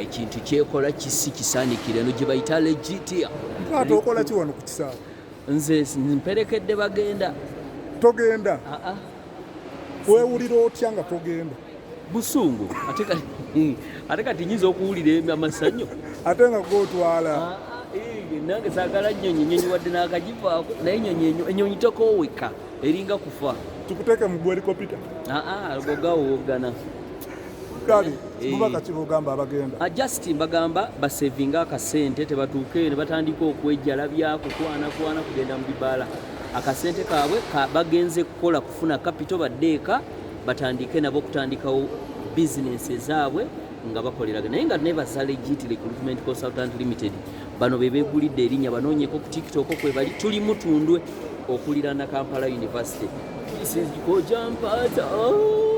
ekintu kyekola kisi kisaanikire eno gye bayita legitia. Ate okola ki wano ku kisaawe? Nze mperekedde bagenda. Togenda? Weewulira otya nga togenda? Busungu ate kati nyinza okuwulira amasanyo ate nga gotwala. Nange saagala nnyonyi wadde n'akagivaako naye ennyonyi tokooweka eringa kufa. Tukuteeke mu helikopita? Gogawoogana. Kale mubaka ki bogamba abagenda? Just mbagamba basevinga akasente tebatuuke ne batandika okwejjalabya kukwana kugenda mu bibaala. Akasente kaabwe bagenze kukola kufuna kapito baddeeka batandike nabo okutandikawo bizinesi ezaabwe nga bakoleraga naye nga nebaza Legit Recruitment Consultant Limited. Bano bebeegulidde erinnya banoonyeko ku TikTok kwe bali tuli mutundwe okuliraana Kampala University. This is Kojampata.